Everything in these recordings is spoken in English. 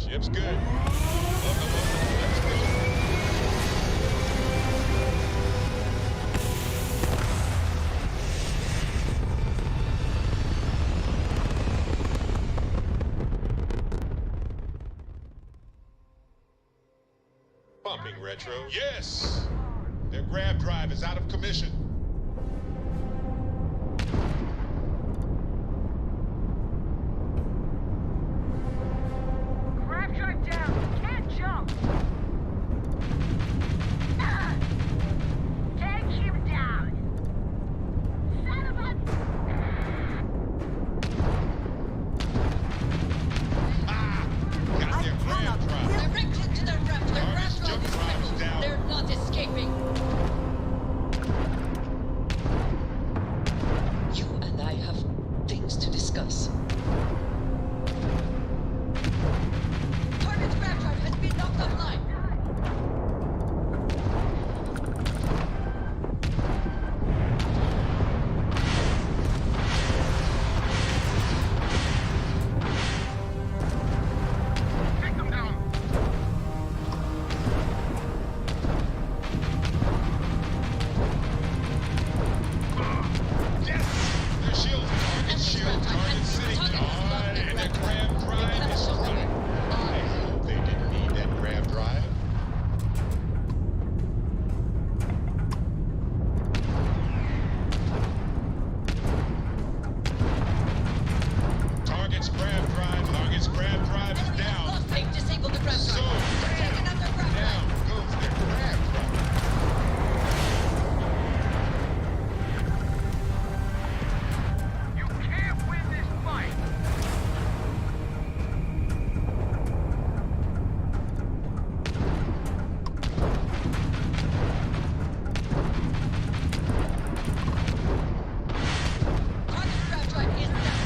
Ship's good. Welcome, welcome. Let's go. Pumping, Retro. Yes! Their grab drive is out of commission. Grab drive down. Can't jump. Take him down. Son of a... Ah! Got their grab drive. Directed to their grab. Their grab Target's drive jump is drive is crippled. down. They're not escaping. You and I have things to discuss. Target's grab drive has been knocked offline. Take them down. Yes! Their shields. Target shield. Target sitting. And their grab drive is right. I hope they didn't need that grab drive. Target's grab drive is down. Lost link. Disable the grab So, drive. Taking out their grab down drive. goes their grab drive. You can't win this fight. Target's grab drive is down.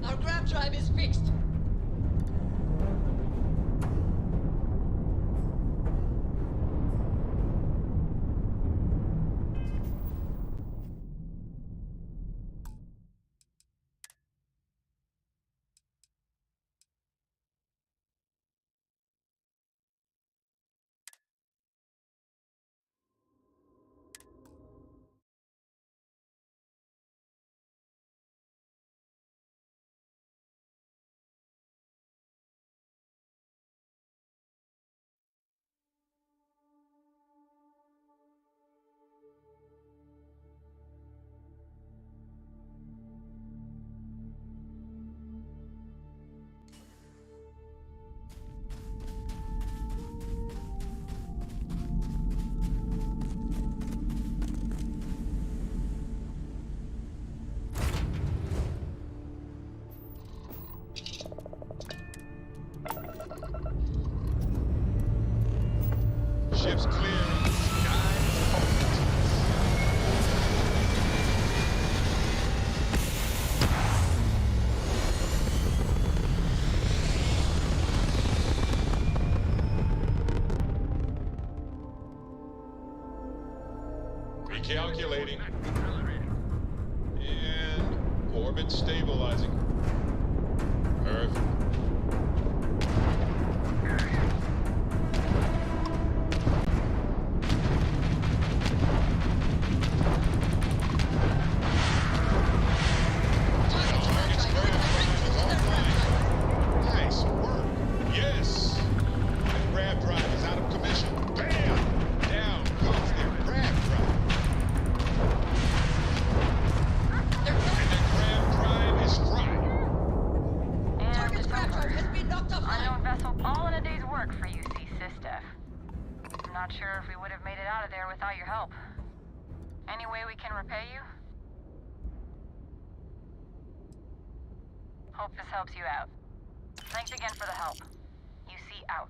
Our grab drive is fixed. Ship's clear. Sky's open. Recalculating. And orbit stabilizing. Perfect. Target's grab drive is directed to their grab drive. Nice work. Yes. That grab drive is out of commission. Bam! Down goes their grab drive. Their And their grab drive is fried. And target's it's grab drive over. has been knocked offline. Unknown vessel all in a day's work for you, Sister. I'm not sure if we would have made it out of there without your help. Any way we can repay you? Hope this helps you out. Thanks again for the help. UC out.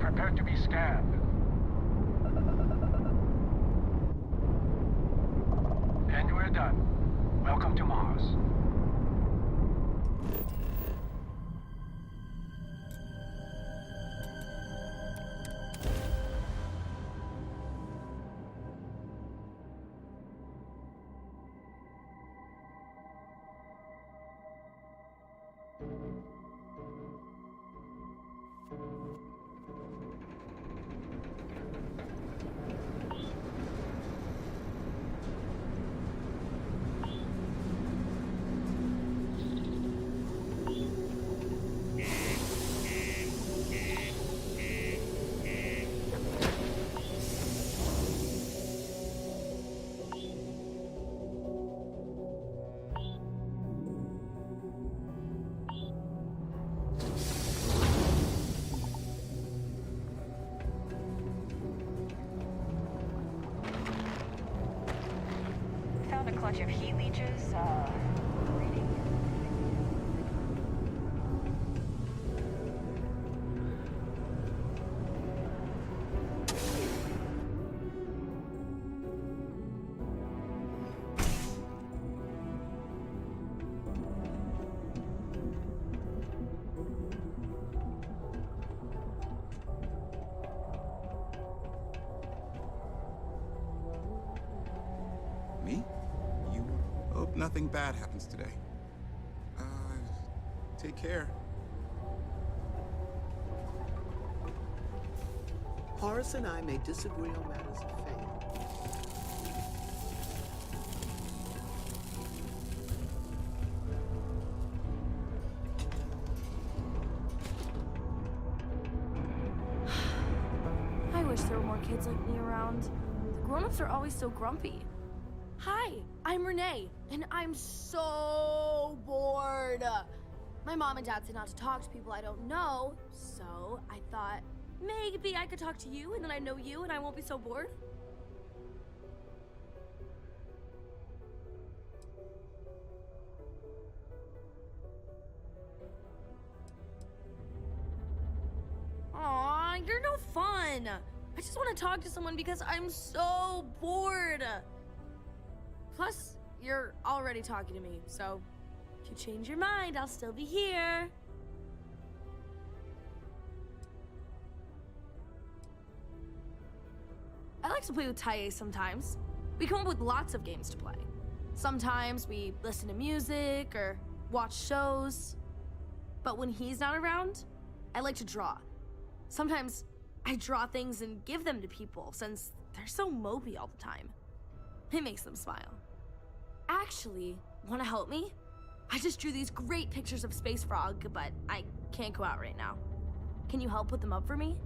Prepare to be scanned. And we're done. Welcome to Mars. Found a clutch of heat leeches, reading. Me? You hope nothing bad happens today. Take care. Horace and I may disagree on matters of faith. I wish there were more kids like me around. The grown-ups are always so grumpy. Hi, I'm Renee, and I'm so bored. My mom and dad say not to talk to people I don't know, so I thought maybe I could talk to you, and then I know you, and I won't be so bored. Aw, you're no fun. I just want to talk to someone because I'm so bored. Plus, you're already talking to me, so if you change your mind, I'll still be here. I like to play with Taye sometimes. We come up with lots of games to play. Sometimes we listen to music or watch shows. But when he's not around, I like to draw. Sometimes I draw things and give them to people since they're so mopey all the time. It makes them smile. Actually, want to help me? I just drew these great pictures of Space Frog, but I can't go out right now. Can you help put them up for me?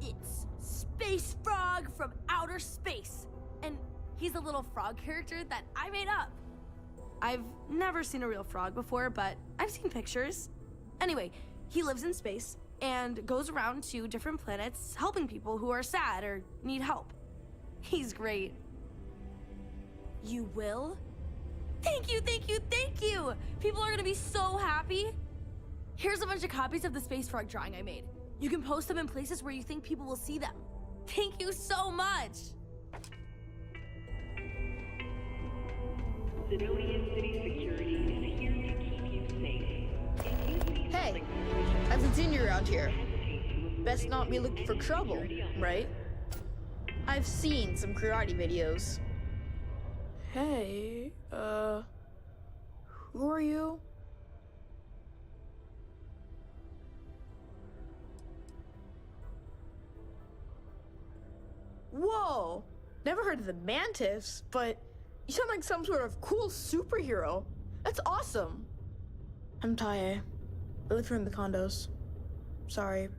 It's Space Frog from outer space, and he's a little frog character that I made up. I've never seen a real frog before, but I've seen pictures. Anyway, he lives in space and goes around to different planets helping people who are sad or need help. He's great. You will? Thank you, thank you, thank you! People are gonna be so happy. Here's a bunch of copies of the Space Frog drawing I made. You can post them in places where you think people will see them. Thank you so much! Civilian city security is here to keep you safe. If you see Hey, something suspicious, I haven't seen you around here. hesitate to report Best not be it looking to for trouble, security officers. right? I've seen some karate videos. Hey, who are you? Whoa! Never heard of the Mantis, but you sound like some sort of cool superhero. That's awesome. I'm Taye. I live here in the condos. Sorry,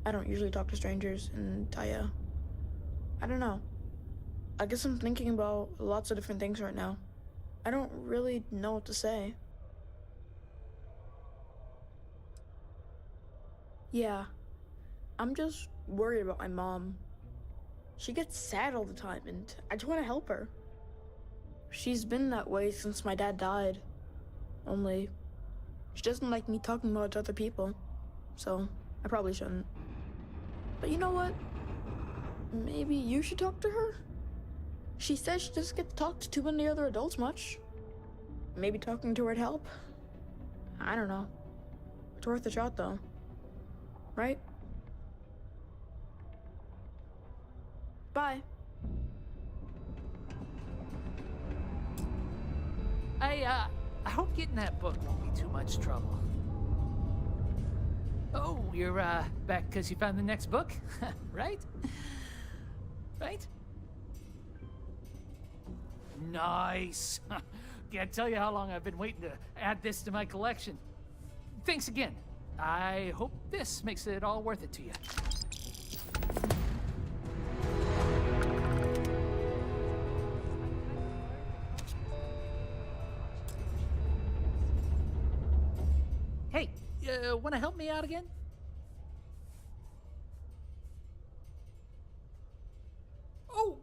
I don't usually talk to strangers, and Taye. I don't know. I guess I'm thinking about lots of different things right now. I don't really know what to say. Yeah, I'm just worried about my mom. She gets sad all the time, and I just want to help her. She's been that way since my dad died. Only, she doesn't like me talking about it to other people, so I probably shouldn't. But you know what? Maybe you should talk to her? She says she doesn't get to talk to too many other adults much. Maybe talking to her would help? I don't know. It's worth a shot, though. Right? Bye. I hope getting that book won't be too much trouble. Oh, you're, back because you found the next book? Right? Right? Nice! Can't tell you how long I've been waiting to add this to my collection. Thanks again. I hope this makes it all worth it to you. Hey, wanna help me out again? Oh,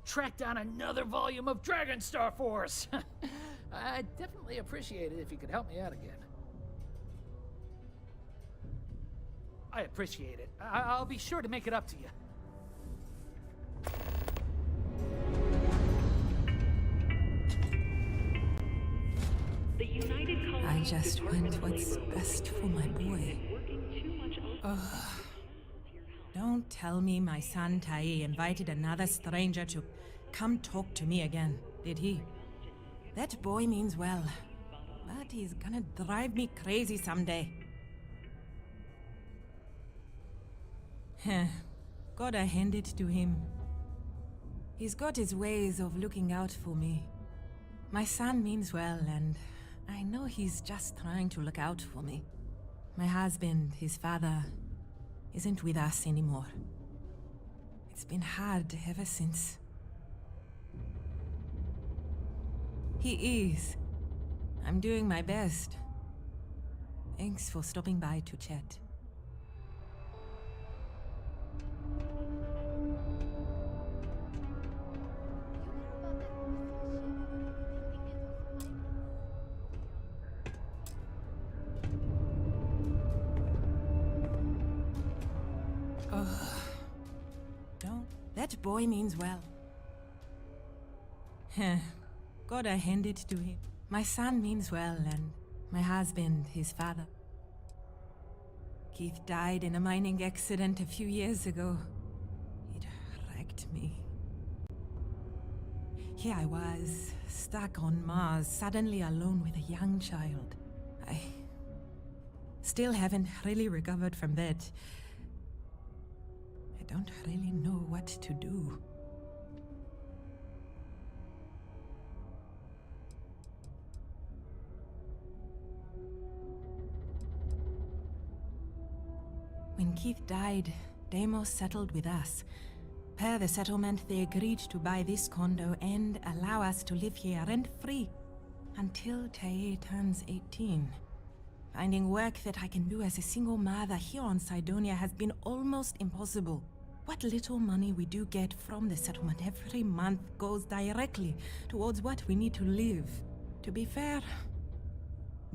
track down another volume of Dragon Star Force! I'd definitely appreciate it if you could help me out again. I appreciate it. I'll be sure to make it up to you. The United I Colonies just Department want of what's Labor best for my boy. working too much overtime. Don't tell me my son Tai invited another stranger to come talk to me again, did he? That boy means well, but he's gonna drive me crazy someday. Heh, gotta hand it to him. He's got his ways of looking out for me. My son means well, and I know he's just trying to look out for me. My husband, his father, isn't with us anymore. It's been hard ever since. He is. I'm doing my best. Thanks for stopping by to chat. Don't. That boy means well. Heh. Gotta hand it to him. My son means well, and my husband, his father. Keith died in a mining accident a few years ago. It wrecked me. Here I was, stuck on Mars, suddenly alone with a young child. I still haven't really recovered from that. I don't really know what to do. When Keith died, Deimos settled with us. Per the settlement, they agreed to buy this condo and allow us to live here rent-free until Tae turns 18. Finding work that I can do as a single mother here on Cydonia has been almost impossible. What little money we do get from the settlement every month goes directly towards what we need to live. To be fair,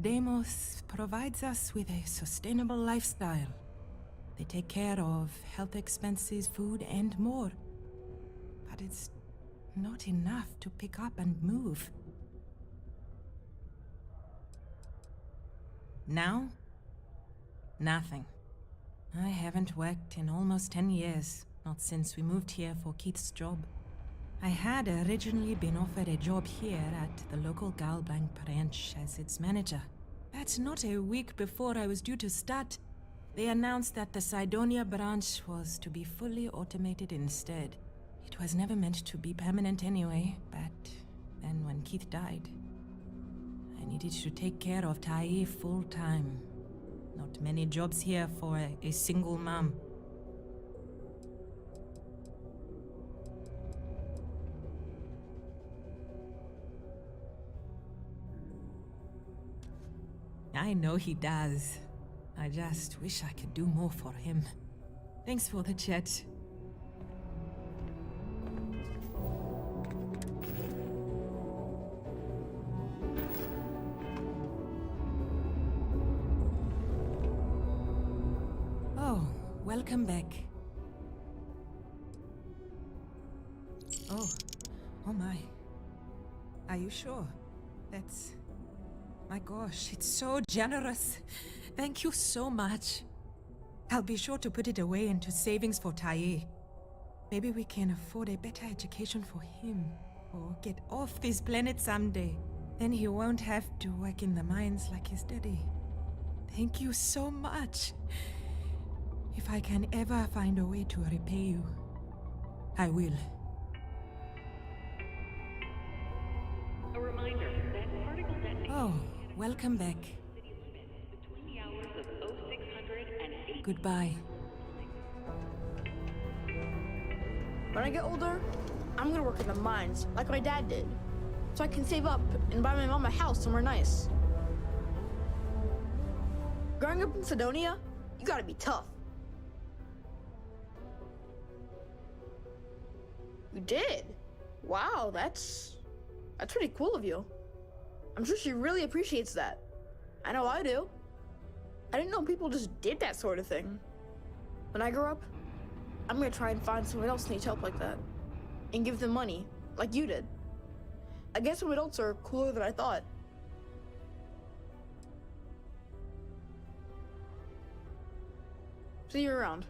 Deimos provides us with a sustainable lifestyle. They take care of health expenses, food, and more. But it's not enough to pick up and move. Now? Nothing. I haven't worked in almost 10 years, not since we moved here for Keith's job. I had originally been offered a job here at the local Galblanc branch as its manager. But not a week before I was due to start, they announced that the Cydonia branch was to be fully automated instead. It was never meant to be permanent anyway, but then when Keith died, I needed to take care of Tai full-time. Not many jobs here for a single mom. I know he does. I just wish I could do more for him. Thanks for the chat. welcome back. Oh, oh my. Are you sure? That's... My gosh, it's so generous. Thank you so much. I'll be sure to put it away into savings for Taye. Maybe we can afford a better education for him. Or get off this planet someday. Then he won't have to work in the mines like his daddy. Thank you so much. If I can ever find a way to repay you, I will. A reminder that particle detonation Oh, welcome back. between the hours of 0600 and 8. Goodbye. When I get older, I'm gonna work in the mines like my dad did, so I can save up and buy my mom a house somewhere nice. Growing up in Sidonia, you gotta be tough. You did? Wow, that's pretty cool of you. I'm sure she really appreciates that. I know I do. I didn't know people just did that sort of thing. When I grow up, I'm gonna try and find someone else who needs help like that. And give them money, like you did. I guess some adults are cooler than I thought. See you around.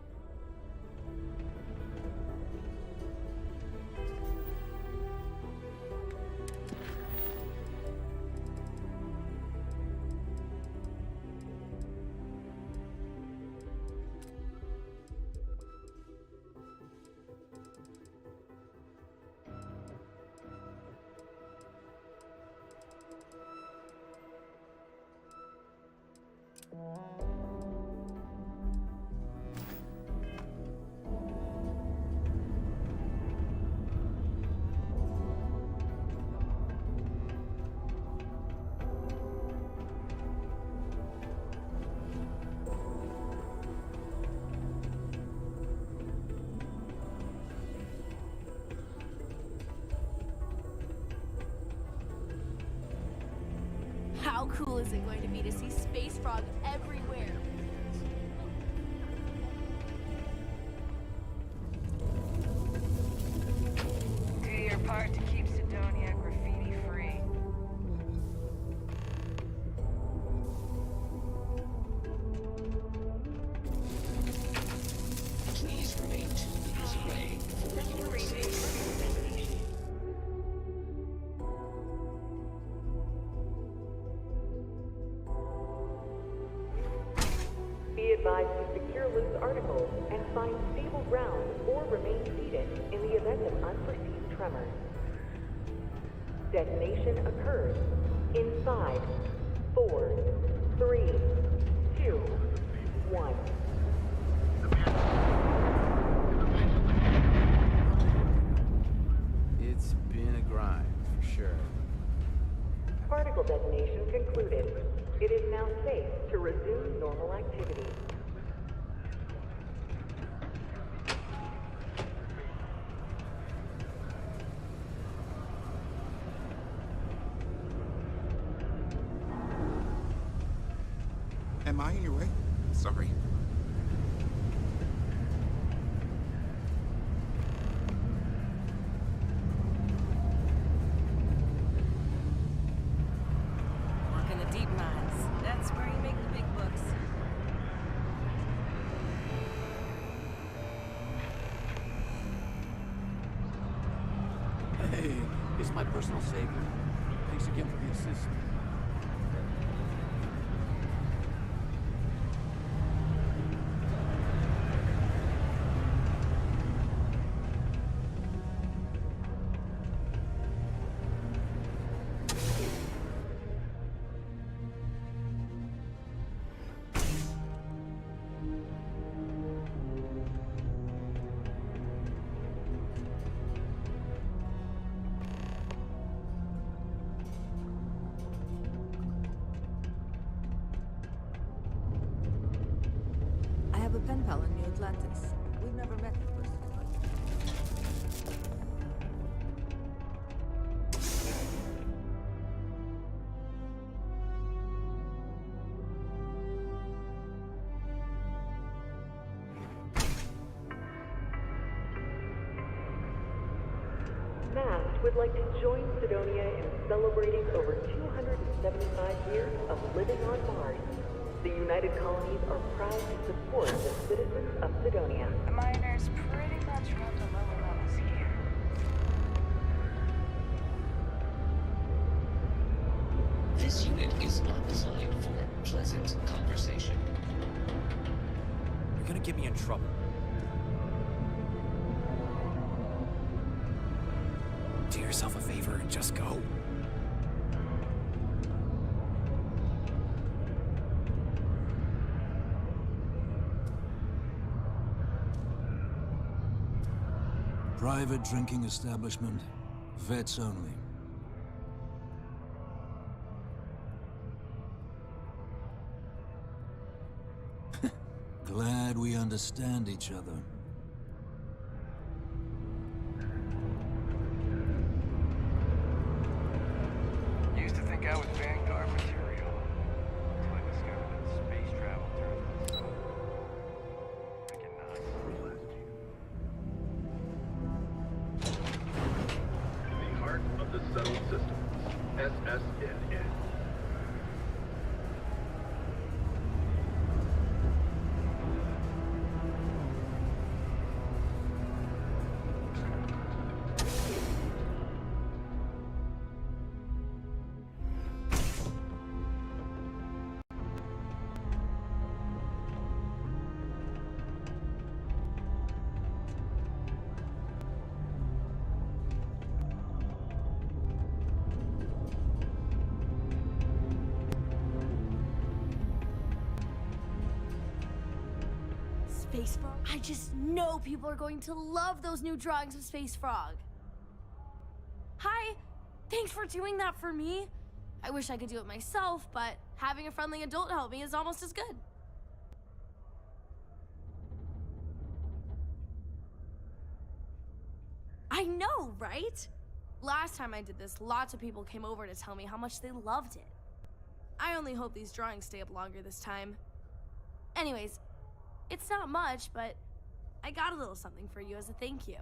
How cool is it going to be to see space frogs everywhere? Do your part to keep Sidonia graffiti free. Please remain 2 meters away for your safety. Be advised to secure loose articles and find stable ground or remain seated in the event of unforeseen tremors. Detonation occurs in 5, 4, 3, 2, 1. It's been a grind, for sure. Particle detonation concluded. It is now safe to resume normal activity. Am I in your way? Sorry. Work in the deep mines. That's where you make the big bucks. Hey, it's my personal savior. Thanks again for the assist. I have a pen pal in New Atlantis. We've never met in person. would like to join Sidonia in celebrating over 275 years of living on Mars. The United Colonies are proud to support the citizens of Sidonia. The miners pretty much run the lower levels here. This unit is not designed for pleasant conversation. You're gonna get me in trouble. Do yourself a favor and just go. Private drinking establishment. Vets only. Glad we understand each other. Used to think I was Vanguard material until I discovered that space travel turns into freaking nonsense. The heart of the settled system. SSNN. Space Frog? I just know people are going to love those new drawings of Space Frog. Hi, thanks for doing that for me. I wish I could do it myself, but having a friendly adult help me is almost as good. I know, right? Last time I did this, lots of people came over to tell me how much they loved it. I only hope these drawings stay up longer this time. Anyways, it's not much, but I got a little something for you as a thank you.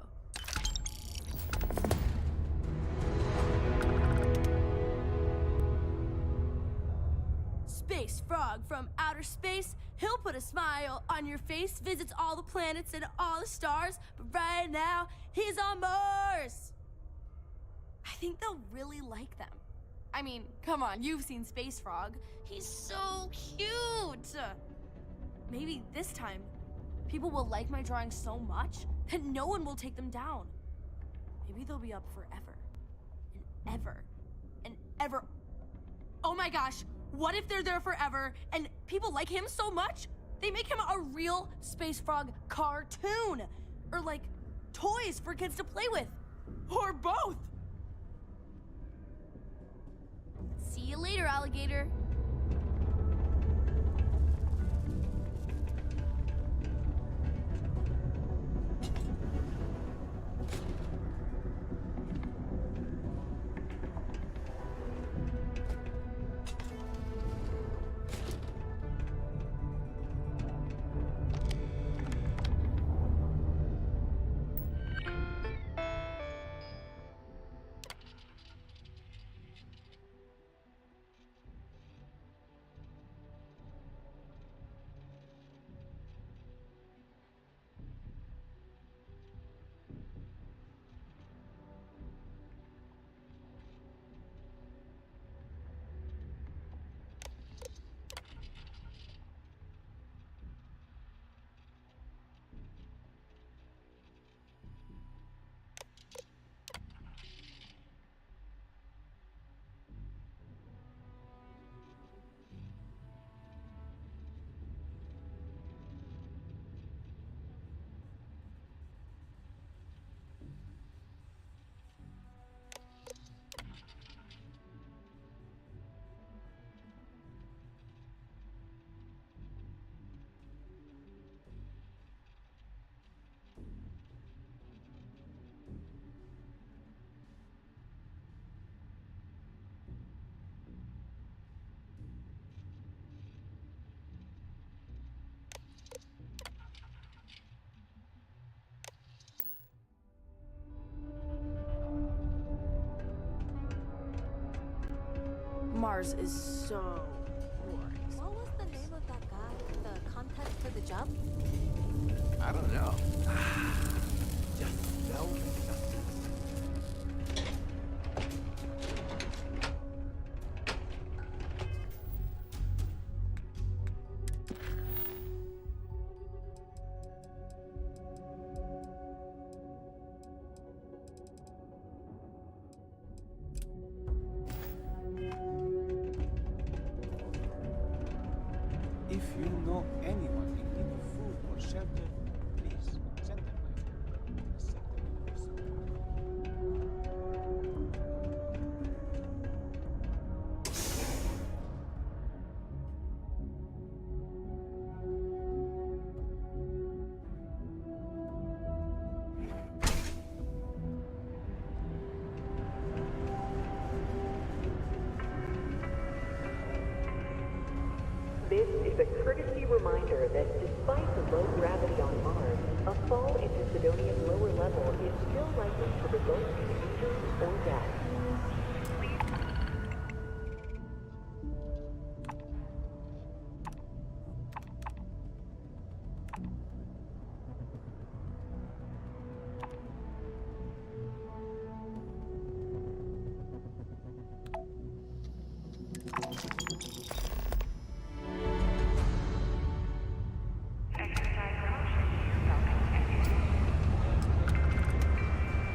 Space Frog from outer space, he'll put a smile on your face, visits all the planets and all the stars, but right now, he's on Mars! I think they'll really like them. I mean, come on, you've seen Space Frog. He's so cute! Maybe this time, people will like my drawings so much that no one will take them down. Maybe they'll be up forever. And ever. And ever. Oh my gosh, what if they're there forever and people like him so much, they make him a real Space Frog cartoon? Or like, toys for kids to play with. Or both. See you later, alligator. Mars is so boring. What was the name of that guy? The contest for the job? I don't know. Just no nonsense. If you know anyone in need of food or shelter, please send them my way. Accept them yourself. This is a courtesy reminder that despite the low gravity on Mars, a fall into Sidonia's lower level is still likely to result in injury or death.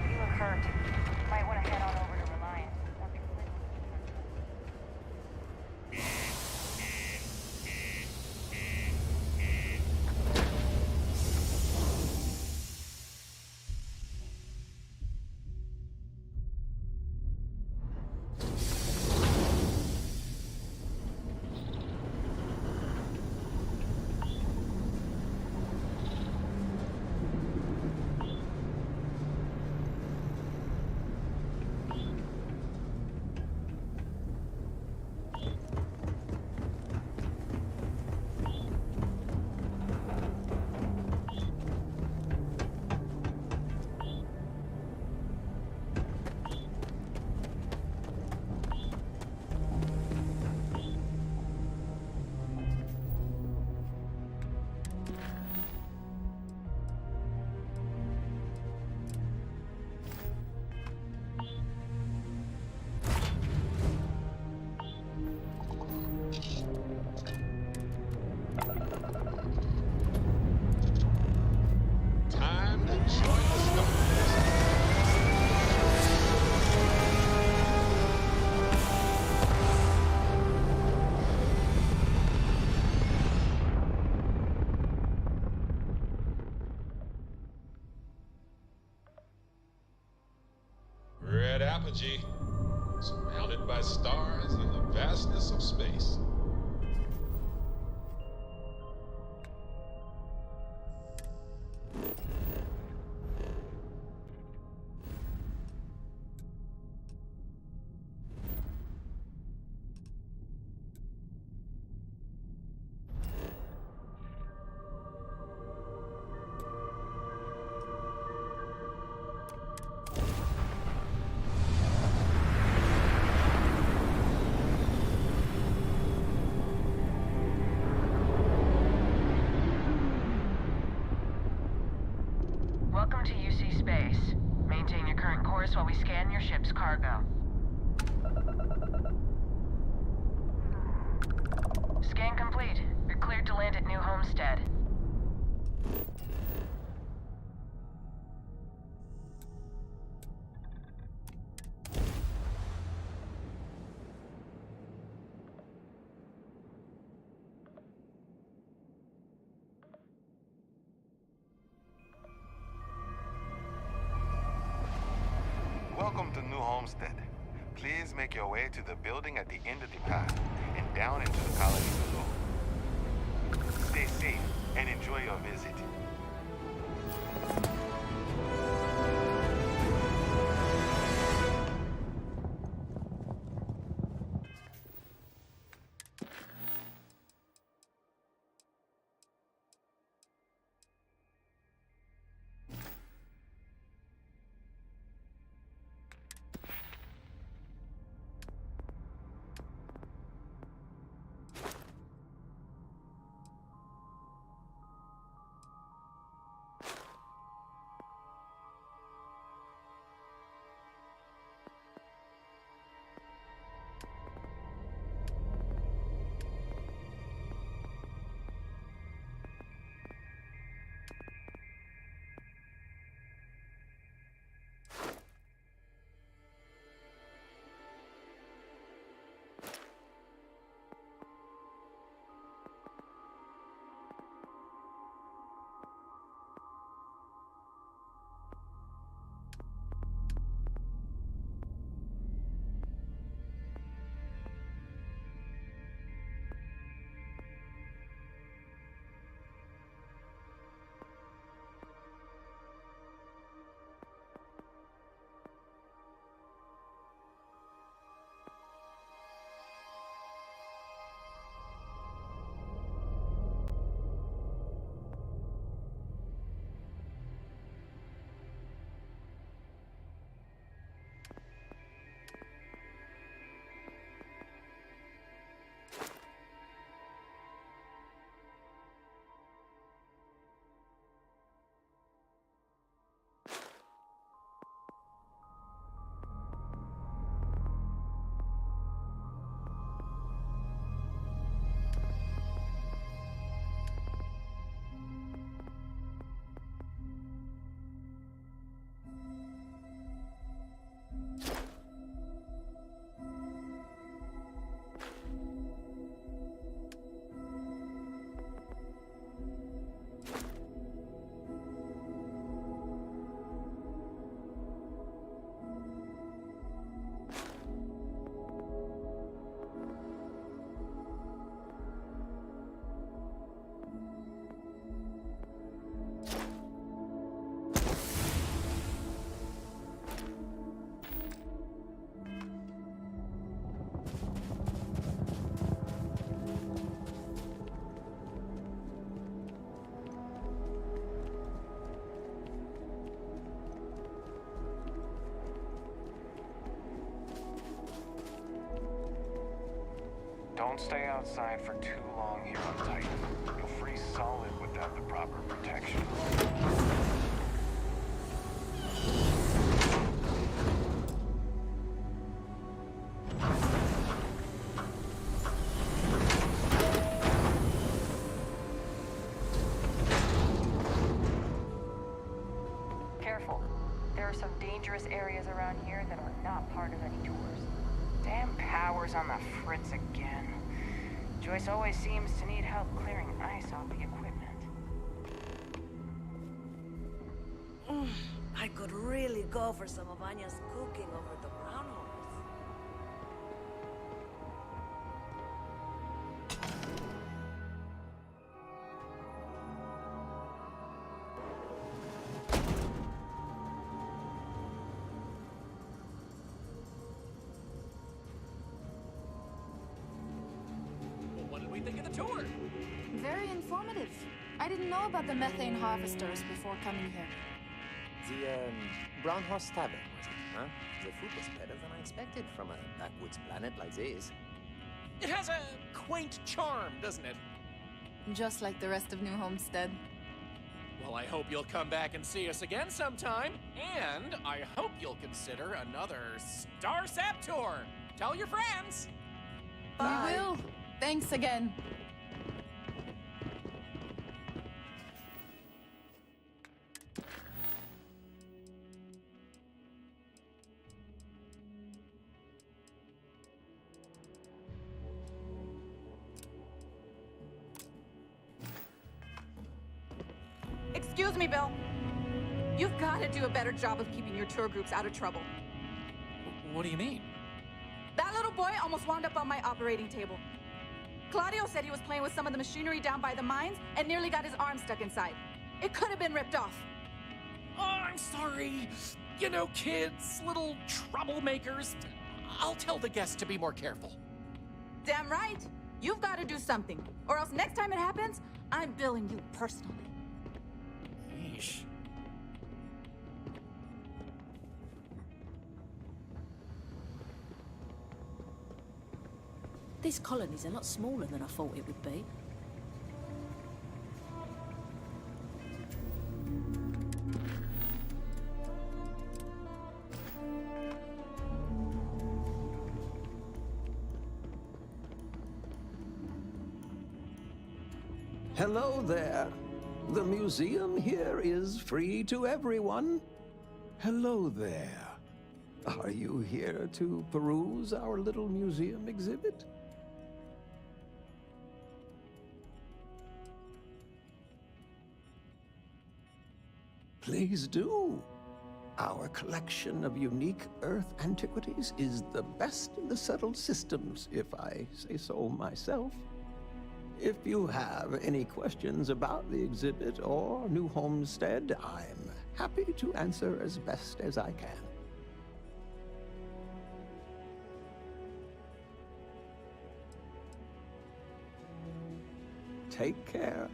You look hurt. Might want to head on over to Reliance. Time to join the Starfield. Red apogee, surrounded by stars in the vastness of space. Welcome to UC Space. Maintain your current course while we scan your ship's cargo. Scan complete. You're cleared to land at New Homestead. Welcome to New Homestead. Please make your way to the building at the end of the path and down into the colony below. Stay safe and enjoy your visit. Don't stay outside for too long here on Titan. You'll freeze solid without the proper protection. Careful. There are some dangerous areas around here that are not part of any tours. Damn power's on the fritz again. Joyce always seems to need help clearing ice off the equipment. I could really go for some of Anya's cooking over the brown horse. Well, what did we think of the tour? Very informative. I didn't know about the methane harvesters before coming here. The Brown Horse Tavern, was it, huh? The food was better than I expected from a backwoods planet like this. It has a quaint charm, doesn't it? Just like the rest of New Homestead. Well, I hope you'll come back and see us again sometime. And I hope you'll consider another Starsap tour. Tell your friends. We will. Thanks again. Excuse me, Bill. You've got to do a better job of keeping your tour groups out of trouble. What do you mean? That little boy almost wound up on my operating table. Claudio said he was playing with some of the machinery down by the mines and nearly got his arm stuck inside. It could have been ripped off. Oh, I'm sorry. You know, kids, little troublemakers. I'll tell the guests to be more careful. Damn right. You've got to do something, or else next time it happens, I'm billing you personally. Yeesh. This colony's a lot smaller than I thought it would be. Hello there. The museum here is free to everyone. Hello there. Are you here to peruse our little museum exhibit? Please do. Our collection of unique Earth antiquities is the best in the settled systems, if I say so myself. If you have any questions about the exhibit or New Homestead, I'm happy to answer as best as I can. Take care.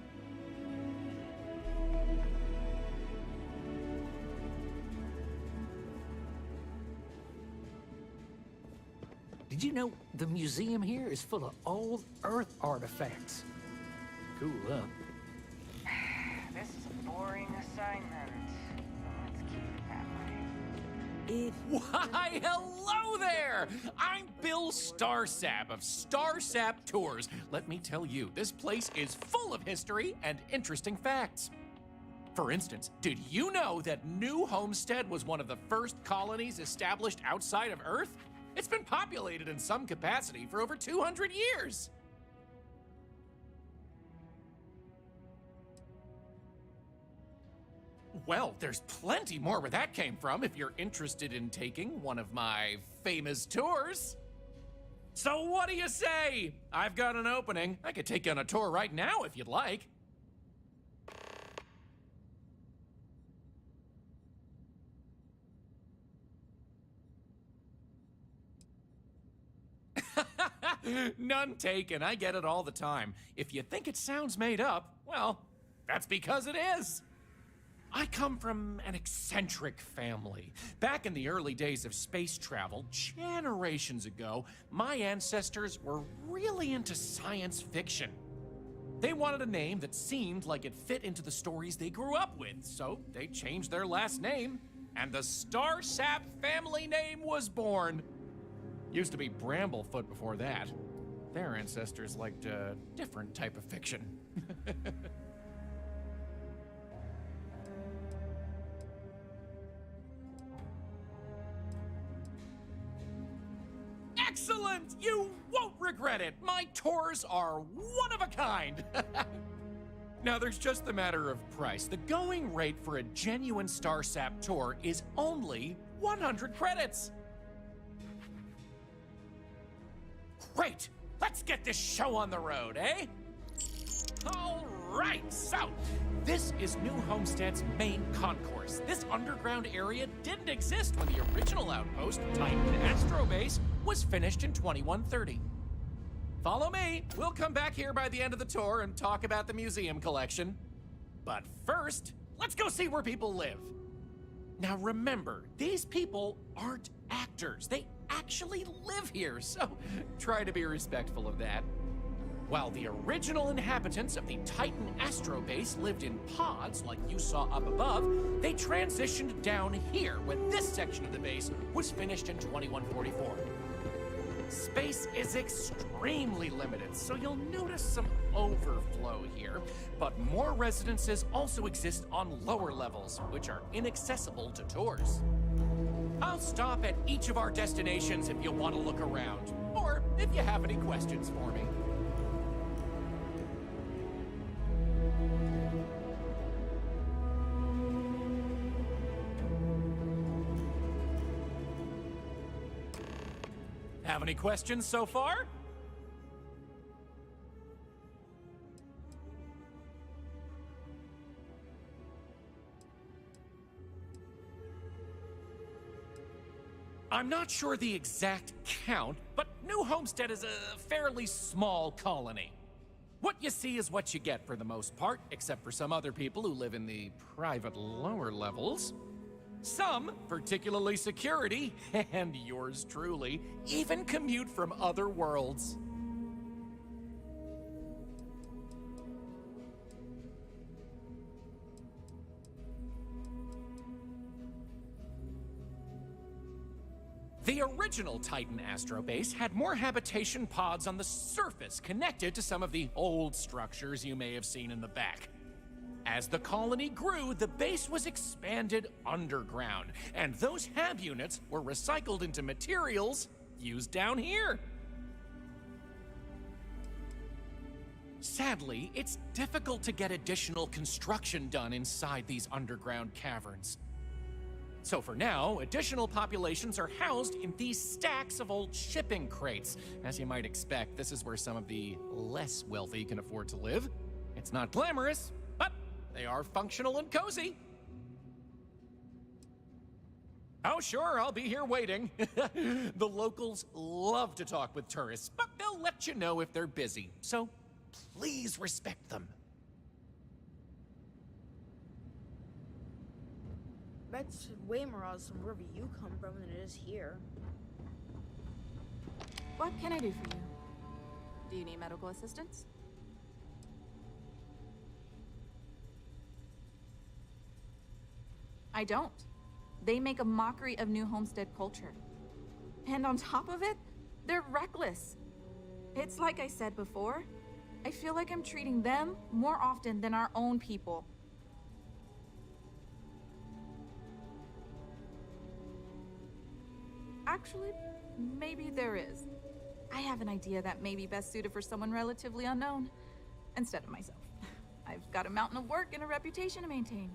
Did you know the museum here is full of old Earth artifacts? Cool, huh? This is a boring assignment. Let's keep it that way. Why, hello there! I'm Bill Starsap of Starsap Tours. Let me tell you, this place is full of history and interesting facts. For instance, did you know that New Homestead was one of the first colonies established outside of Earth? It's been populated in some capacity for over 200 years. Well, there's plenty more where that came from if you're interested in taking one of my famous tours. So what do you say? I've got an opening. I could take you on a tour right now if you'd like. None taken. I get it all the time. If you think it sounds made up, well, that's because it is. I come from an eccentric family. Back in the early days of space travel, generations ago, my ancestors were really into science fiction. They wanted a name that seemed like it fit into the stories they grew up with, so they changed their last name, and the Starsap family name was born. Used to be Bramblefoot before that. Their ancestors liked a different type of fiction. Excellent! You won't regret it! My tours are one of a kind! Now, there's just the matter of price. The going rate for a genuine Starsap tour is only 100 credits! Great! Let's get this show on the road, eh? All right, so this is New Homestead's main concourse. This underground area didn't exist when the original outpost, Titan Astrobase, was finished in 2130. Follow me. We'll come back here by the end of the tour and talk about the museum collection. But first, let's go see where people live. Now remember, these people aren't actors. They actually live here, so try to be respectful of that. While the original inhabitants of the Titan Astrobase lived in pods like you saw up above, they transitioned down here when this section of the base was finished in 2144. Space is extremely limited, so you'll notice some overflow here, but more residences also exist on lower levels, which are inaccessible to tours. I'll stop at each of our destinations if you want to look around, or if you have any questions for me. Have any questions so far? I'm not sure the exact count, but New Homestead is a fairly small colony. What you see is what you get for the most part, except for some other people who live in the private lower levels. Some, particularly security, and yours truly, even commute from other worlds. The original Titan Astrobase had more habitation pods on the surface connected to some of the old structures you may have seen in the back. As the colony grew, the base was expanded underground, and those hab units were recycled into materials used down here. Sadly, it's difficult to get additional construction done inside these underground caverns. So for now, additional populations are housed in these stacks of old shipping crates. As you might expect, this is where some of the less wealthy can afford to live. It's not glamorous, but they are functional and cozy. Oh sure, I'll be here waiting. The locals love to talk with tourists, but they'll let you know if they're busy, so please respect them. That's way more awesome wherever you come from than it is here. What can I do for you? Do you need medical assistance? I don't. They make a mockery of New Homestead culture. And on top of it, they're reckless. It's like I said before, I feel like I'm treating them more often than our own people. Actually, maybe there is. I have an idea that may be best suited for someone relatively unknown, instead of myself. I've got a mountain of work and a reputation to maintain.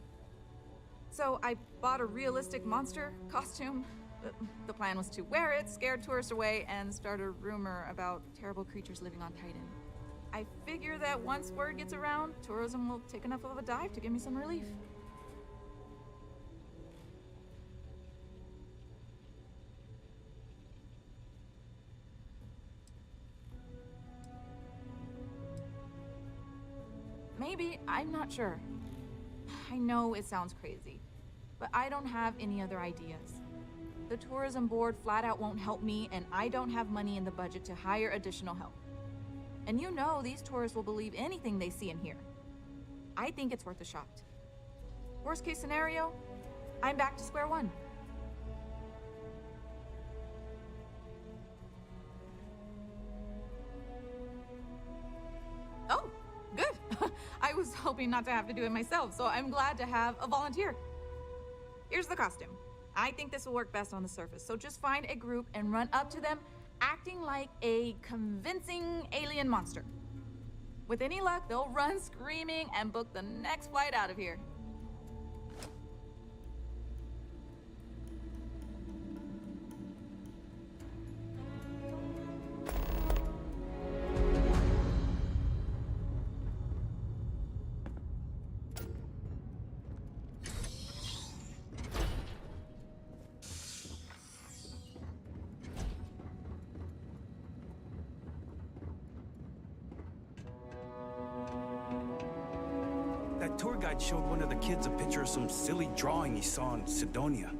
So I bought a realistic monster costume. The plan was to wear it, scare tourists away, and start a rumor about terrible creatures living on Titan. I figure that once word gets around, tourism will take enough of a dive to give me some relief. Maybe, I'm not sure. I know it sounds crazy, but I don't have any other ideas. The tourism board flat out won't help me, and I don't have money in the budget to hire additional help. And you know these tourists will believe anything they see and hear. I think it's worth a shot. Worst case scenario, I'm back to square one. Oh, good. I was hoping not to have to do it myself, so I'm glad to have a volunteer. Here's the costume. I think this will work best on the surface, so just find a group and run up to them acting like a convincing alien monster. With any luck, they'll run screaming and book the next flight out of here. That tour guide showed one of the kids a picture of some silly drawing he saw in Sidonia.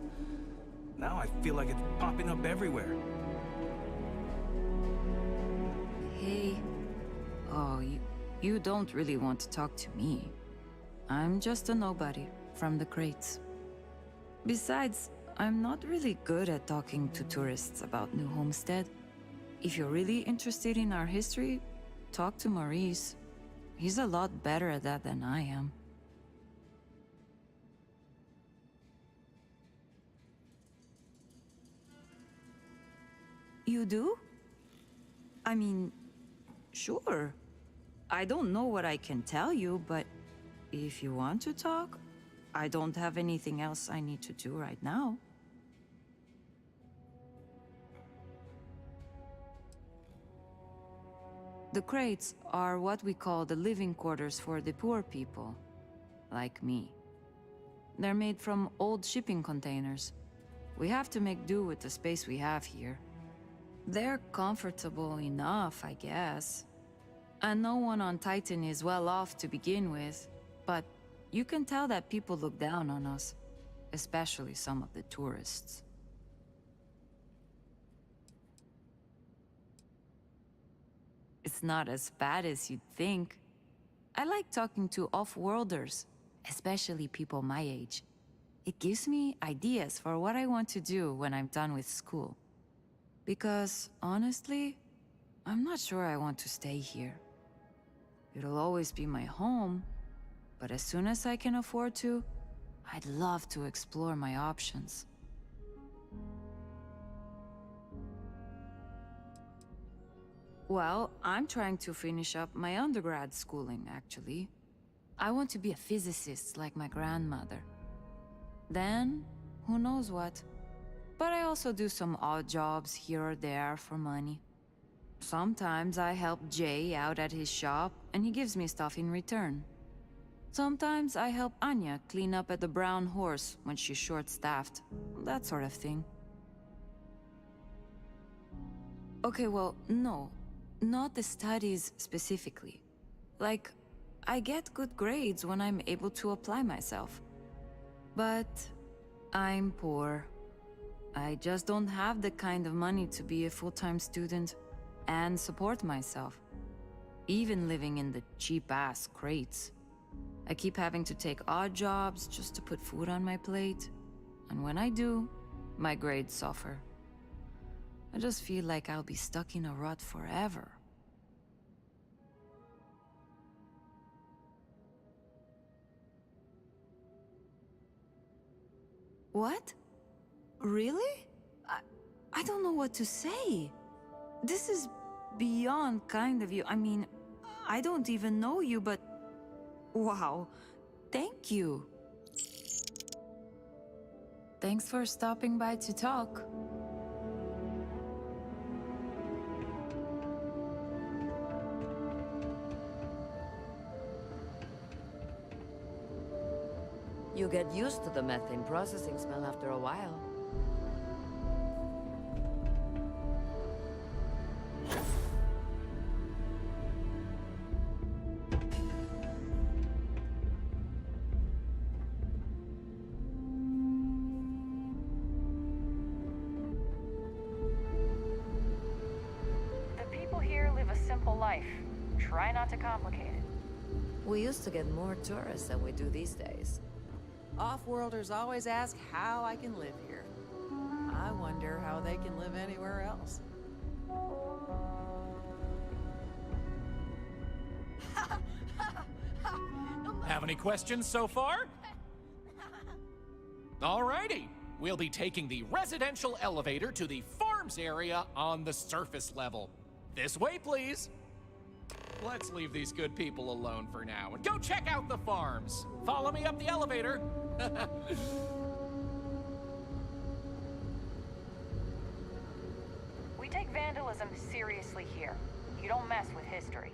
Now I feel like it's popping up everywhere. Hey. Oh, you don't really want to talk to me. I'm just a nobody from the crates. Besides, I'm not really good at talking to tourists about New Homestead. If you're really interested in our history, talk to Maurice. He's a lot better at that than I am. You do? I mean, sure. I don't know what I can tell you, but if you want to talk, I don't have anything else I need to do right now. The crates are what we call the living quarters for the poor people, like me. They're made from old shipping containers. We have to make do with the space we have here. They're comfortable enough, I guess. And no one on Titan is well off to begin with, but you can tell that people look down on us, especially some of the tourists. It's not as bad as you'd think. I like talking to off-worlders, especially people my age. It gives me ideas for what I want to do when I'm done with school. Because, honestly, I'm not sure I want to stay here. It'll always be my home, but as soon as I can afford to, I'd love to explore my options. Well, I'm trying to finish up my undergrad schooling, actually. I want to be a physicist like my grandmother. Then, who knows what? But I also do some odd jobs here or there for money. Sometimes I help Jay out at his shop, and he gives me stuff in return. Sometimes I help Anya clean up at the Brown Horse when she's short-staffed. That sort of thing. Okay, well, no. Not the studies specifically. Like, I get good grades when I'm able to apply myself. But I'm poor. I just don't have the kind of money to be a full-time student and support myself. Even living in the cheap-ass crates. I keep having to take odd jobs just to put food on my plate. And when I do, my grades suffer. I just feel like I'll be stuck in a rut forever. What? Really? I don't know what to say. This is beyond kind of you. I mean, I don't even know you, but... Wow. Thank you. Thanks for stopping by to talk. You get used to the methane processing smell after a while. life. Try not to complicate it. We used to get more tourists than we do these days. Off-worlders always ask how I can live here. I wonder how they can live anywhere else. Have any questions so far? Alrighty. We'll be taking the residential elevator to the farms area on the surface level. This way, please. Let's leave these good people alone for now and go check out the farms. Follow me up the elevator. We take vandalism seriously here. You don't mess with history.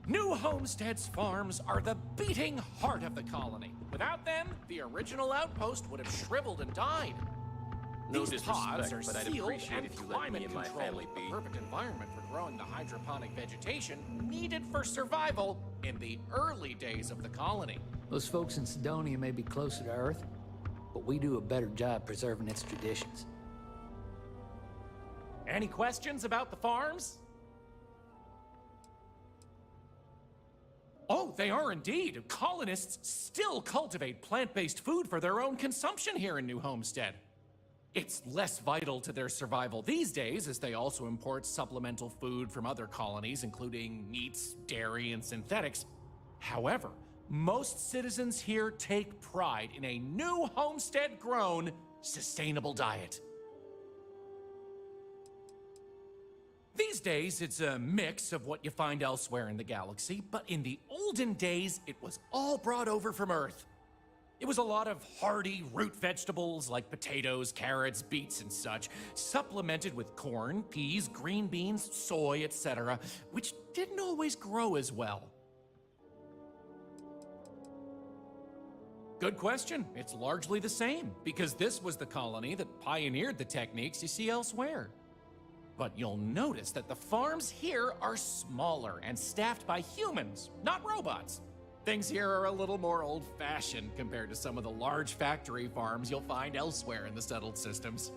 New Homestead's farms are the beating heart of the colony. Without them, the original outpost would have shriveled and died. No These pods disrespect, are but I'd sealed appreciate and if you let climate me and my controlled, family be. the perfect environment for growing the hydroponic vegetation needed for survival in the early days of the colony. Those folks in Sidonia may be closer to Earth, but we do a better job preserving its traditions. Any questions about the farms? Oh, they are indeed. Colonists still cultivate plant-based food for their own consumption here in New Homestead. It's less vital to their survival these days, as they also import supplemental food from other colonies, including meats, dairy, and synthetics. However, most citizens here take pride in a New Homestead-grown, sustainable diet. These days, it's a mix of what you find elsewhere in the galaxy, but in the olden days, it was all brought over from Earth. It was a lot of hardy root vegetables like potatoes, carrots, beets, and such, supplemented with corn, peas, green beans, soy, etc., which didn't always grow as well. Good question. It's largely the same, because this was the colony that pioneered the techniques you see elsewhere. But you'll notice that the farms here are smaller and staffed by humans, not robots. Things here are a little more old-fashioned compared to some of the large factory farms you'll find elsewhere in the settled systems.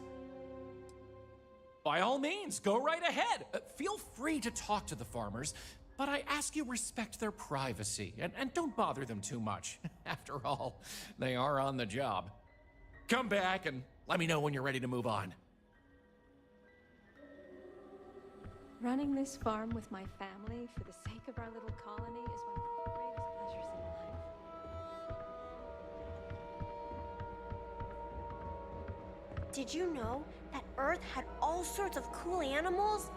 By all means, go right ahead. Feel free to talk to the farmers, but I ask you respect their privacy and don't bother them too much. After all, they are on the job. Come back and let me know when you're ready to move on. Running this farm with my family for the sake of our little colony is one of the greatest pleasures in life. Did you know that Earth had all sorts of cool animals?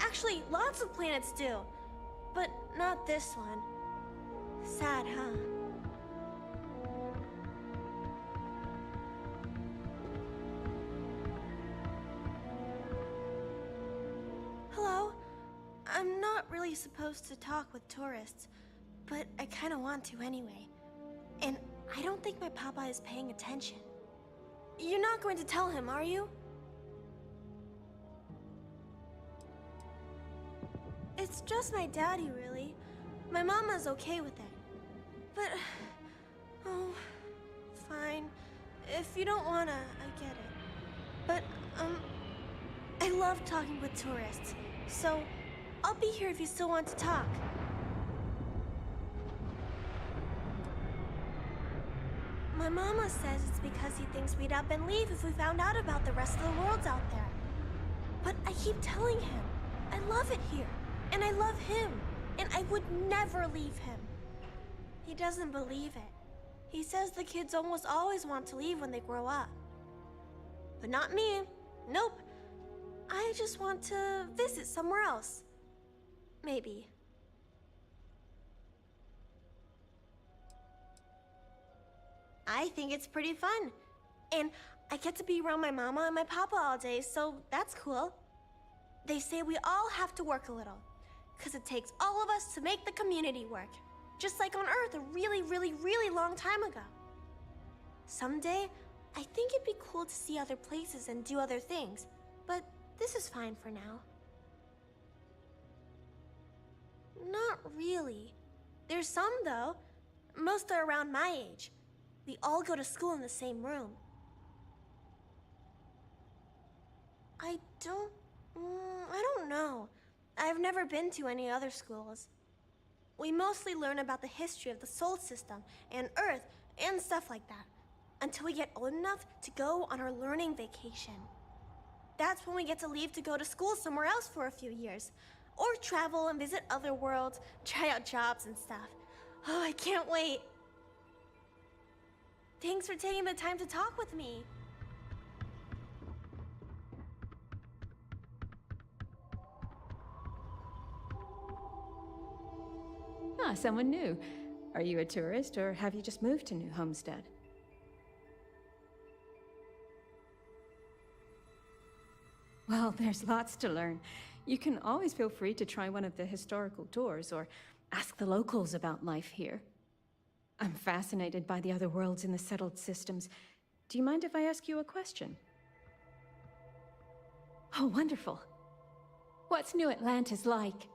Actually, lots of planets do. But not this one. Sad, huh? Hello? I'm not really supposed to talk with tourists, but I kind of want to anyway. And I don't think my papa is paying attention. You're not going to tell him, are you? It's just my daddy, really. My mama's okay with it. But, oh, fine. If you don't wanna, I get it. But, I love talking with tourists, so I'll be here if you still want to talk. My mama says it's because he thinks we'd up and leave if we found out about the rest of the worlds out there. But I keep telling him, I love it here, and I love him, and I would never leave him. He doesn't believe it. He says the kids almost always want to leave when they grow up. But not me. Nope. I just want to visit somewhere else. Maybe. I think it's pretty fun. And I get to be around my mama and my papa all day, so that's cool. They say we all have to work a little, because it takes all of us to make the community work. Just like on Earth a really, really, really long time ago. Someday, I think it'd be cool to see other places and do other things, but this is fine for now. Not really. There's some, though. Most are around my age. We all go to school in the same room. I don't know. I've never been to any other schools. We mostly learn about the history of the Sol system and Earth and stuff like that until we get old enough to go on our learning vacation. That's when we get to leave to go to school somewhere else for a few years, or travel and visit other worlds, try out jobs and stuff. Oh, I can't wait. Thanks for taking the time to talk with me. Ah, someone new. Are you a tourist, or have you just moved to New Homestead? Well, there's lots to learn. You can always feel free to try one of the historical tours, or ask the locals about life here. I'm fascinated by the other worlds in the settled systems. Do you mind if I ask you a question? Oh, wonderful. What's New Atlantis like?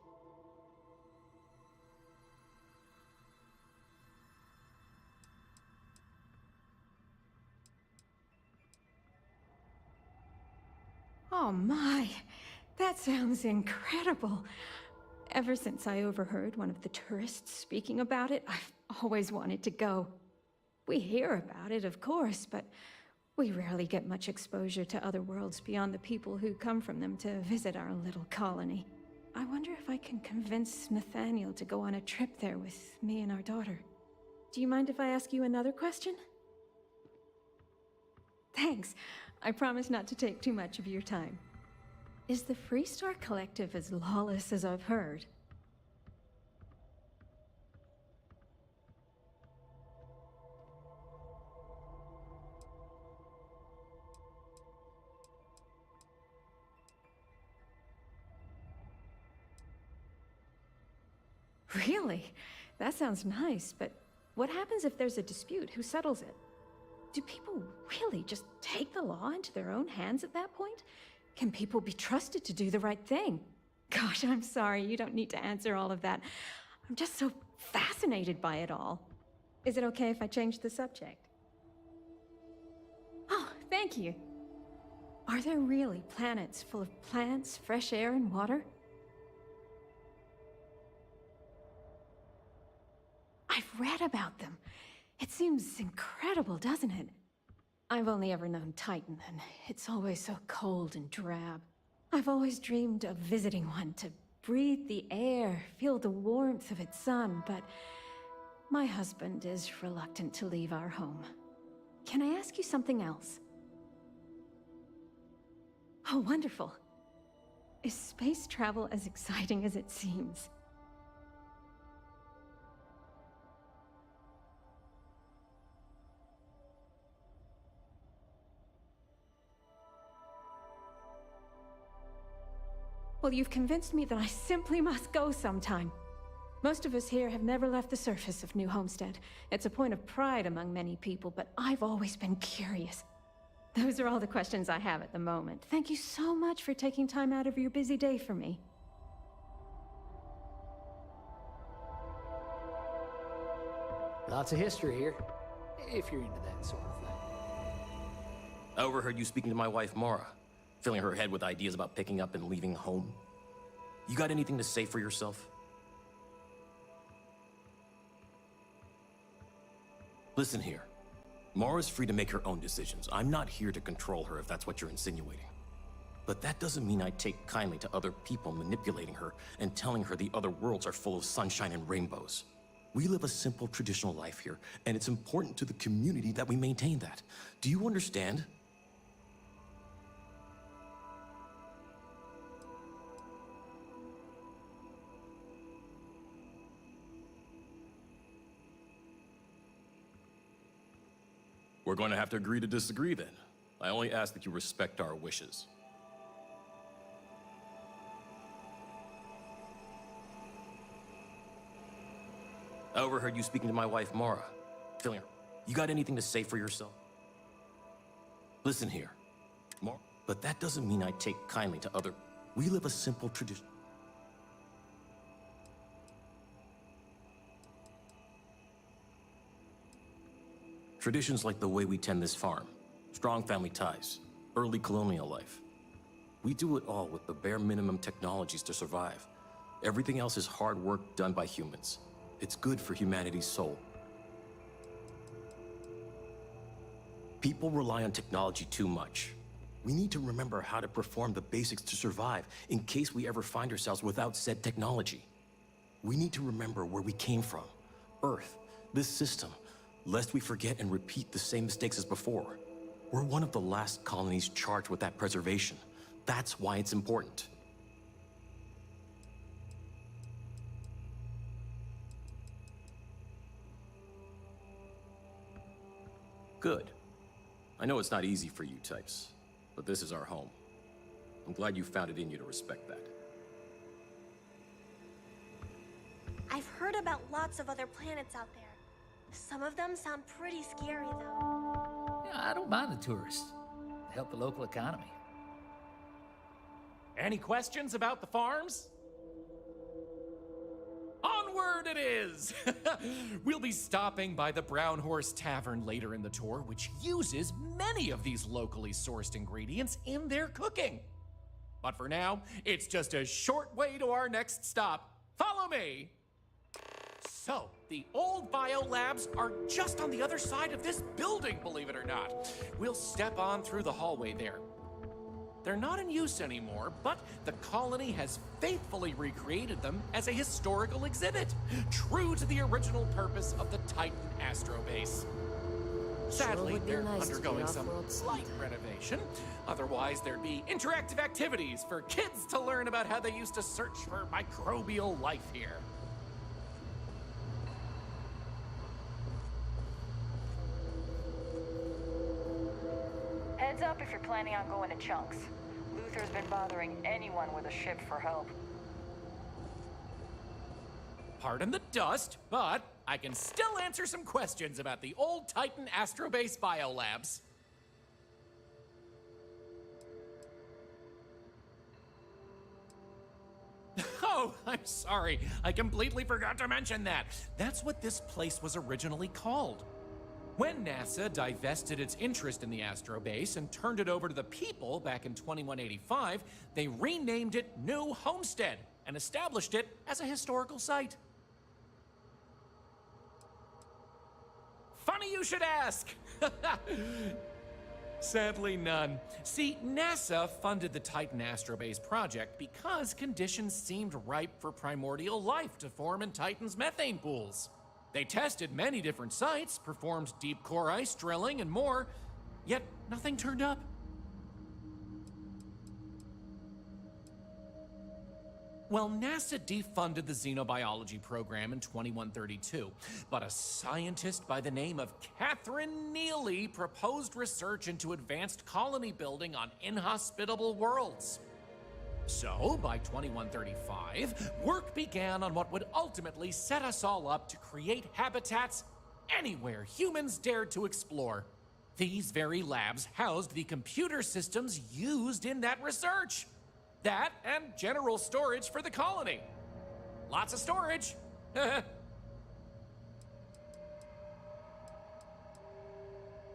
Oh my, that sounds incredible. Ever since I overheard one of the tourists speaking about it, I've always wanted to go. We hear about it, of course, but we rarely get much exposure to other worlds beyond the people who come from them to visit our little colony. I wonder if I can convince Nathaniel to go on a trip there with me and our daughter. Do you mind if I ask you another question? Thanks. I promise not to take too much of your time. Is the Freestar Collective as lawless as I've heard? Really? That sounds nice, but what happens if there's a dispute? Who settles it? Do people really just take the law into their own hands at that point? Can people be trusted to do the right thing? Gosh, I'm sorry, you don't need to answer all of that. I'm just so fascinated by it all. Is it okay if I change the subject? Oh, thank you. Are there really planets full of plants, fresh air, and water? I've read about them. It seems incredible, doesn't it? I've only ever known Titan, and it's always so cold and drab. I've always dreamed of visiting one to breathe the air, feel the warmth of its sun, but my husband is reluctant to leave our home. Can I ask you something else? Oh, wonderful. Is space travel as exciting as it seems? Well, you've convinced me that I simply must go sometime. Most of us here have never left the surface of New Homestead. It's a point of pride among many people, but I've always been curious. Those are all the questions I have at the moment. Thank you so much for taking time out of your busy day for me. Lots of history here, if you're into that sort of thing. I overheard you speaking to my wife, Mara, filling her head with ideas about picking up and leaving home. You got anything to say for yourself? Listen here. Mara's free to make her own decisions. I'm not here to control her if that's what you're insinuating. But that doesn't mean I take kindly to other people manipulating her and telling her the other worlds are full of sunshine and rainbows. We live a simple traditional life here, and it's important to the community that we maintain that. Do you understand? We're going to have to agree to disagree then. I only ask that you respect our wishes. I overheard you speaking to my wife, Mara, filling her. You got anything to say for yourself? Listen here, Mara. But that doesn't mean I take kindly to other. We live a simple tradition. Traditions like the way we tend this farm, strong family ties, early colonial life. We do it all with the bare minimum technologies to survive. Everything else is hard work done by humans. It's good for humanity's soul. People rely on technology too much. We need to remember how to perform the basics to survive in case we ever find ourselves without said technology. We need to remember where we came from, Earth, this system, lest we forget and repeat the same mistakes as before. We're one of the last colonies charged with that preservation. That's why it's important. Good. I know it's not easy for you types, but this is our home. I'm glad you found it in you to respect that. I've heard about lots of other planets out there. Some of them sound pretty scary, though. Yeah, I don't mind the tourists. They help the local economy. Any questions about the farms? Onward it is! We'll be stopping by the Brown Horse Tavern later in the tour, which uses many of these locally sourced ingredients in their cooking. But for now, it's just a short way to our next stop. Follow me! So, the old biolabs are just on the other side of this building, believe it or not. We'll step on through the hallway there. They're not in use anymore, but the colony has faithfully recreated them as a historical exhibit, true to the original purpose of the Titan Astrobase. Sadly, they're undergoing some slight renovation. Otherwise, there'd be interactive activities for kids to learn about how they used to search for microbial life here. Heads up if you're planning on going to Chunks. Luther's been bothering anyone with a ship for help. Pardon the dust, but I can still answer some questions about the old Titan Astrobase biolabs. Oh, I'm sorry. I completely forgot to mention that. That's what this place was originally called. When NASA divested its interest in the Astrobase and turned it over to the people back in 2185, they renamed it New Homestead and established it as a historical site. Funny you should ask! Sadly, none. See, NASA funded the Titan Astrobase project because conditions seemed ripe for primordial life to form in Titan's methane pools. They tested many different sites, performed deep core ice drilling, and more, yet nothing turned up. Well, NASA defunded the xenobiology program in 2132, but a scientist by the name of Catherine Neely proposed research into advanced colony building on inhospitable worlds. So, by 2135, work began on what would ultimately set us all up to create habitats anywhere humans dared to explore. These very labs housed the computer systems used in that research. That and general storage for the colony. Lots of storage.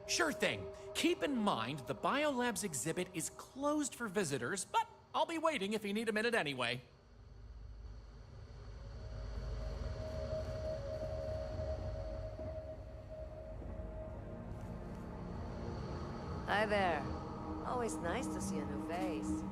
Sure thing. Keep in mind the biolabs exhibit is closed for visitors, but I'll be waiting if you need a minute anyway. Hi there. Always nice to see a new face.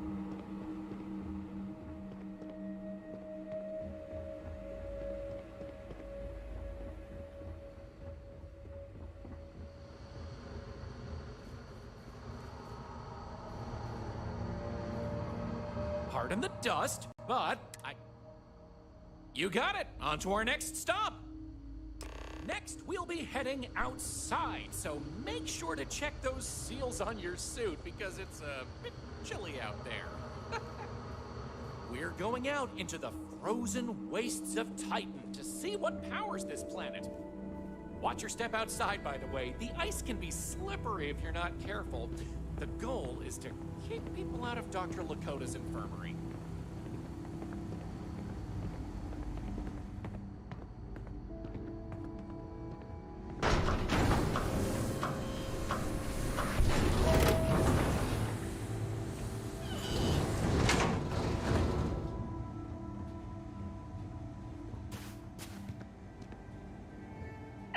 Pardon the dust, but You got it! On to our next stop! Next, we'll be heading outside, so make sure to check those seals on your suit because it's a bit chilly out there. We're going out into the frozen wastes of Titan to see what powers this planet. Watch your step outside, by the way. The ice can be slippery if you're not careful. The goal is to keep people out of Dr. Lakota's infirmary.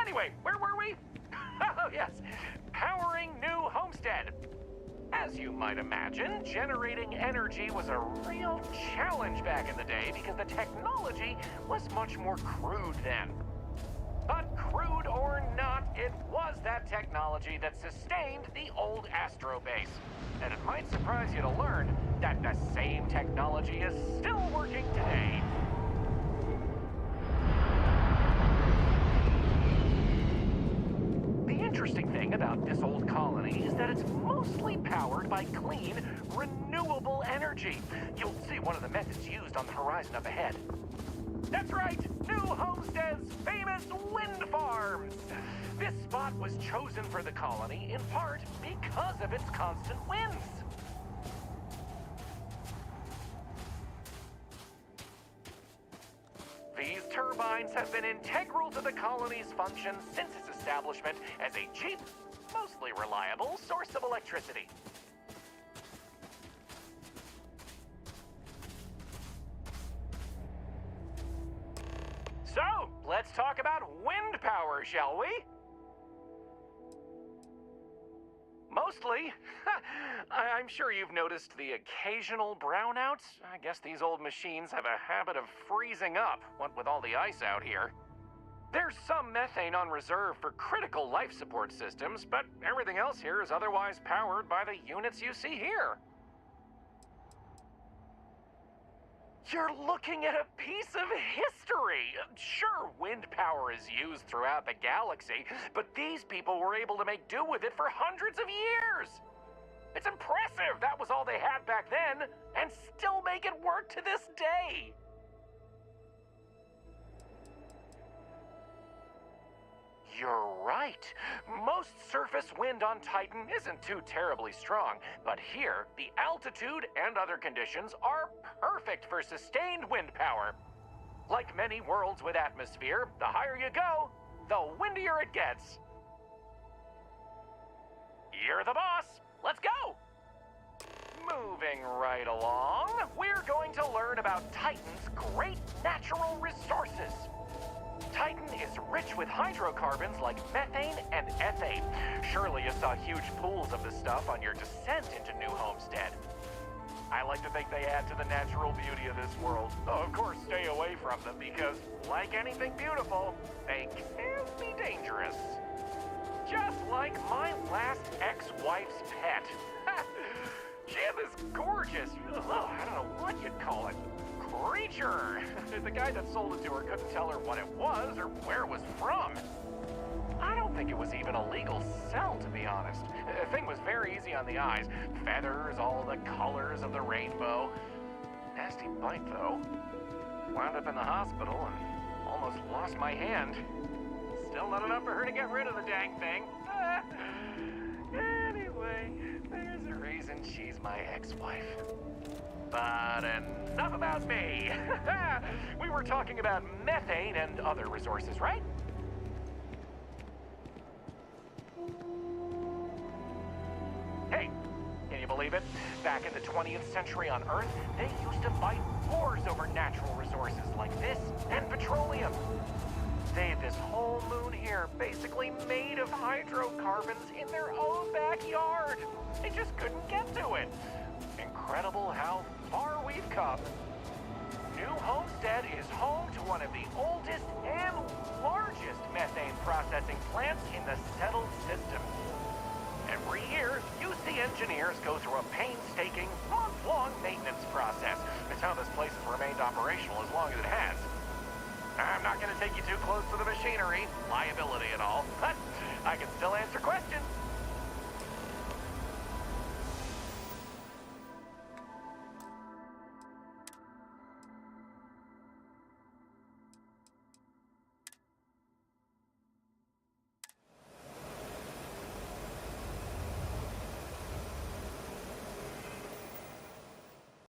Anyway, where were we? Oh, yes. Powering New Homestead. As you might imagine, generating energy was a real challenge back in the day because the technology was much more crude then. But crude or not, it was that technology that sustained the old Astro base. And it might surprise you to learn that the same technology is still working today. The interesting thing about this old colony is that it's mostly powered by clean, renewable energy. You'll see one of the methods used on the horizon up ahead. That's right, New Homestead's famous wind farms. This spot was chosen for the colony in part because of its constant winds. These turbines have been integral to the colony's function since its establishment as a cheap, mostly reliable source of electricity. So, let's talk about wind power, shall we? Mostly. I'm sure you've noticed the occasional brownouts. I guess these old machines have a habit of freezing up, what with all the ice out here. There's some methane on reserve for critical life support systems, but everything else here is otherwise powered by the units you see here. You're looking at a piece of history. Sure, wind power is used throughout the galaxy, but these people were able to make do with it for hundreds of years. It's impressive that was all they had back then, and still make it work to this day. You're right. Most surface wind on Titan isn't too terribly strong, but here, the altitude and other conditions are perfect for sustained wind power. Like many worlds with atmosphere, the higher you go, the windier it gets. You're the boss. Let's go. Moving right along, we're going to learn about Titan's great natural resources. Titan is rich with hydrocarbons like methane and ethane. Surely you saw huge pools of this stuff on your descent into New Homestead. I like to think they add to the natural beauty of this world. Though of course stay away from them because, like anything beautiful, they can be dangerous. Just like my last ex-wife's pet. She had this gorgeous, I don't know what you'd call it, creature. The guy that sold it to her couldn't tell her what it was or where it was from. I don't think it was even a legal sell, to be honest. The thing was very easy on the eyes. Feathers, all the colors of the rainbow. Nasty bite, though. Wound up in the hospital and almost lost my hand. Still not enough for her to get rid of the dang thing. Anyway, there's a reason she's my ex-wife. But enough about me. We were talking about methane and other resources, right? Hey, can you believe it? Back in the 20th century on Earth, they used to fight wars over natural resources like this and petroleum. They had this whole moon here basically made of hydrocarbons in their own backyard. They just couldn't get to it. Incredible how far we've come. New Homestead is home to one of the oldest and largest methane processing plants in the settled system. Every year, UC engineers go through a painstaking, month-long maintenance process. It's how this place has remained operational as long as it has. I'm not going to take you too close to the machinery, liability and all, but I can still answer questions.